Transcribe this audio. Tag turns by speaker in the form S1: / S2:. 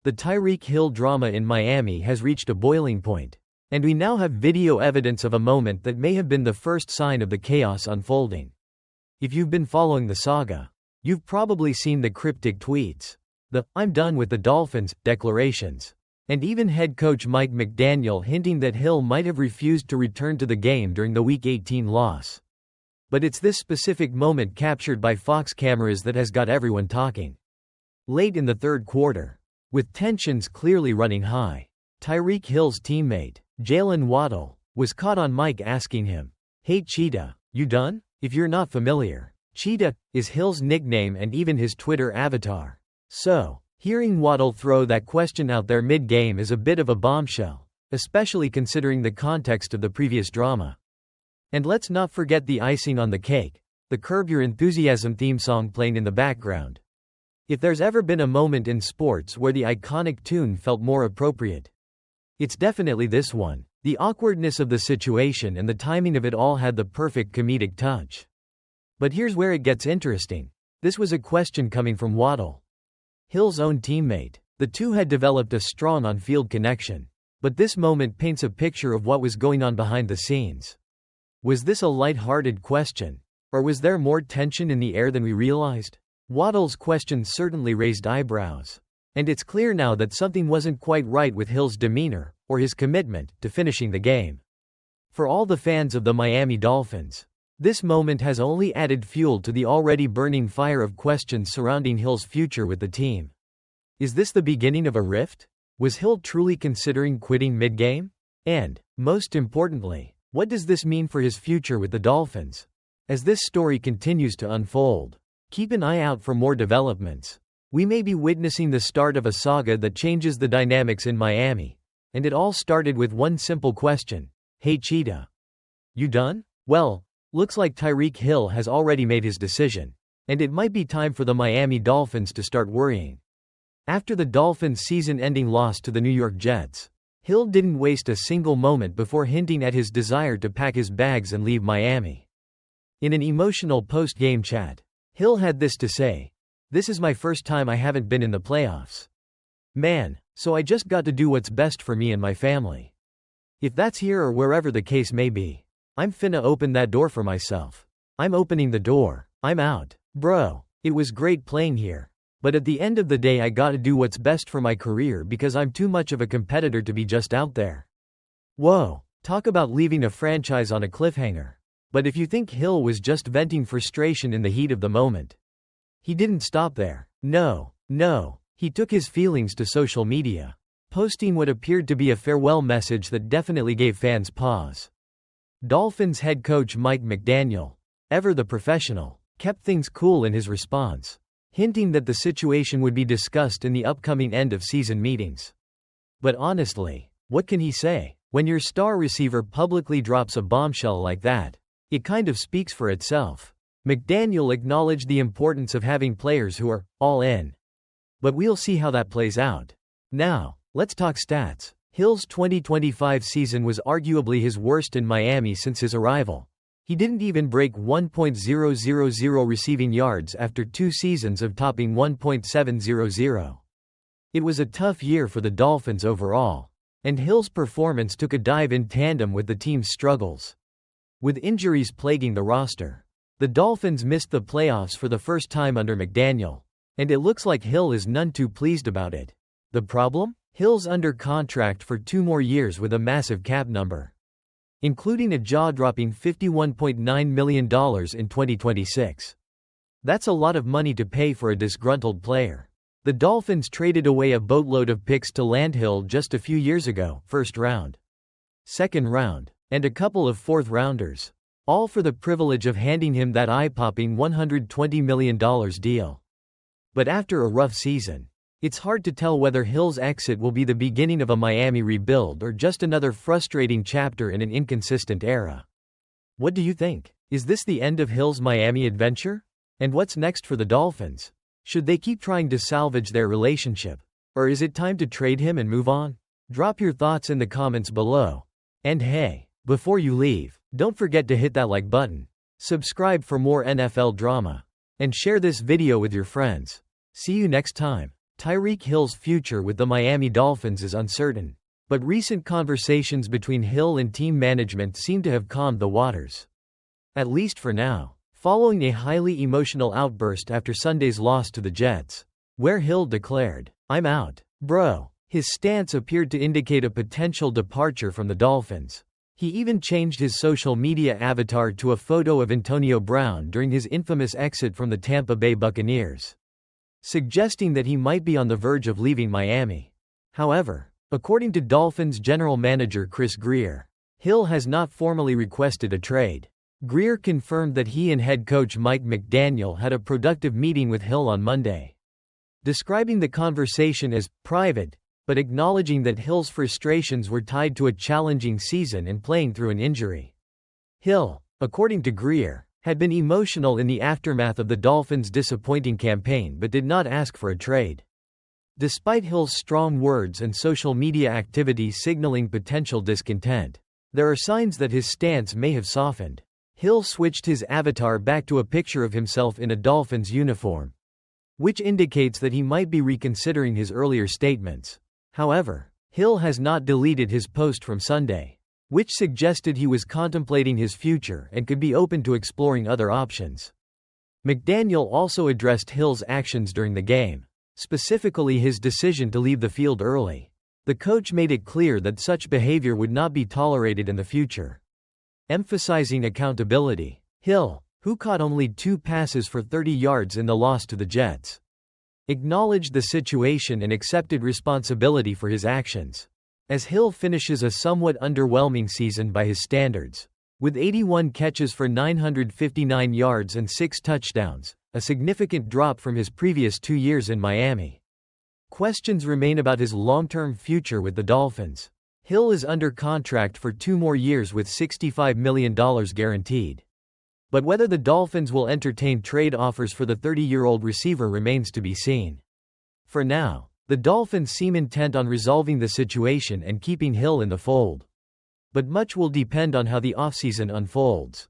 S1: The Tyreek Hill drama in Miami has reached a boiling point, and we now have video evidence of a moment that may have been the first sign of the chaos unfolding. If you've been following the saga, you've probably seen the cryptic tweets, the "I'm done with the Dolphins" declarations, and even head coach Mike McDaniel hinting that Hill might have refused to return to the game during the Week 18 loss. But it's this specific moment captured by Fox cameras that has got everyone talking. Late in the third quarter, with tensions clearly running high, Tyreek Hill's teammate, Jaylen Waddle, was caught on mic asking him, "Hey Cheetah, you done?" If you're not familiar, Cheetah is Hill's nickname and even his Twitter avatar. So, hearing Waddle throw that question out there mid-game is a bit of a bombshell, especially considering the context of the previous drama. And let's not forget the icing on the cake, the Curb Your Enthusiasm theme song playing in the background. If there's ever been a moment in sports where the iconic tune felt more appropriate, it's definitely this one. The awkwardness of the situation and the timing of it all had the perfect comedic touch. But here's where it gets interesting. This was a question coming from Waddle, Hill's own teammate. The two had developed a strong on-field connection. But this moment paints a picture of what was going on behind the scenes. Was this a light-hearted question? Or was there more tension in the air than we realized? Waddle's question certainly raised eyebrows. And it's clear now that something wasn't quite right with Hill's demeanor, or his commitment to finishing the game. For all the fans of the Miami Dolphins, this moment has only added fuel to the already burning fire of questions surrounding Hill's future with the team. Is this the beginning of a rift? Was Hill truly considering quitting mid-game? And, most importantly, what does this mean for his future with the Dolphins? As this story continues to unfold, keep an eye out for more developments. We may be witnessing the start of a saga that changes the dynamics in Miami. And it all started with one simple question. Hey Cheetah, you done? Well, looks like Tyreek Hill has already made his decision. And it might be time for the Miami Dolphins to start worrying. After the Dolphins' season-ending loss to the New York Jets, Hill didn't waste a single moment before hinting at his desire to pack his bags and leave Miami. In an emotional post-game chat, Hill had this to say, "This is my first time I haven't been in the playoffs. Man, so I just got to do what's best for me and my family. If that's here or wherever the case may be, I'm finna open that door for myself. I'm opening the door. I'm out. Bro, it was great playing here. But at the end of the day I gotta do what's best for my career because I'm too much of a competitor to be just out there." Whoa, talk about leaving a franchise on a cliffhanger. But if you think Hill was just venting frustration in the heat of the moment, he didn't stop there. No. He took his feelings to social media, posting what appeared to be a farewell message that definitely gave fans pause. Dolphins head coach Mike McDaniel, ever the professional, kept things cool in his response, hinting that the situation would be discussed in the upcoming end-of-season meetings. But honestly, what can he say? When your star receiver publicly drops a bombshell like that, it kind of speaks for itself. McDaniel acknowledged the importance of having players who are all in. But we'll see how that plays out. Now, let's talk stats. Hill's 2025 season was arguably his worst in Miami since his arrival. He didn't even break 1.000 receiving yards after 2 seasons of topping 1.700. It was a tough year for the Dolphins overall, and Hill's performance took a dive in tandem with the team's struggles. With injuries plaguing the roster, the Dolphins missed the playoffs for the first time under McDaniel. And it looks like Hill is none too pleased about it. The problem? Hill's under contract for 2 more years with a massive cap number, including a jaw-dropping $51.9 million in 2026. That's a lot of money to pay for a disgruntled player. The Dolphins traded away a boatload of picks to land Hill just a few years ago, first round, second round, and a couple of fourth rounders, all for the privilege of handing him that eye-popping $120 million deal. But after a rough season, it's hard to tell whether Hill's exit will be the beginning of a Miami rebuild or just another frustrating chapter in an inconsistent era. What do you think? Is this the end of Hill's Miami adventure? And what's next for the Dolphins? Should they keep trying to salvage their relationship? Or is it time to trade him and move on? Drop your thoughts in the comments below. And hey, before you leave, don't forget to hit that like button, subscribe for more NFL drama, and share this video with your friends. See you next time. Tyreek Hill's future with the Miami Dolphins is uncertain, but recent conversations between Hill and team management seem to have calmed the waters. At least for now, following a highly emotional outburst after Sunday's loss to the Jets, where Hill declared, "I'm out, bro." His stance appeared to indicate a potential departure from the Dolphins. He even changed his social media avatar to a photo of Antonio Brown during his infamous exit from the Tampa Bay Buccaneers, suggesting that he might be on the verge of leaving Miami. However, according to Dolphins general manager Chris Grier, Hill has not formally requested a trade. Grier confirmed that he and head coach Mike McDaniel had a productive meeting with Hill on Monday, describing the conversation as private, but acknowledging that Hill's frustrations were tied to a challenging season and playing through an injury. Hill, according to Grier, had been emotional in the aftermath of the Dolphins' disappointing campaign but did not ask for a trade. Despite Hill's strong words and social media activity signaling potential discontent, there are signs that his stance may have softened. Hill switched his avatar back to a picture of himself in a Dolphins uniform, which indicates that he might be reconsidering his earlier statements. However, Hill has not deleted his post from Sunday, which suggested he was contemplating his future and could be open to exploring other options. McDaniel also addressed Hill's actions during the game, specifically his decision to leave the field early. The coach made it clear that such behavior would not be tolerated in the future. Emphasizing accountability, Hill, who caught only 2 passes for 30 yards in the loss to the Jets, acknowledged the situation and accepted responsibility for his actions. As Hill finishes a somewhat underwhelming season by his standards, with 81 catches for 959 yards and 6 touchdowns, a significant drop from his previous 2 years in Miami. Questions remain about his long-term future with the Dolphins. Hill is under contract for 2 more years with $65 million guaranteed. But whether the Dolphins will entertain trade offers for the 30-year-old receiver remains to be seen. For now, the Dolphins seem intent on resolving the situation and keeping Hill in the fold. But much will depend on how the offseason unfolds.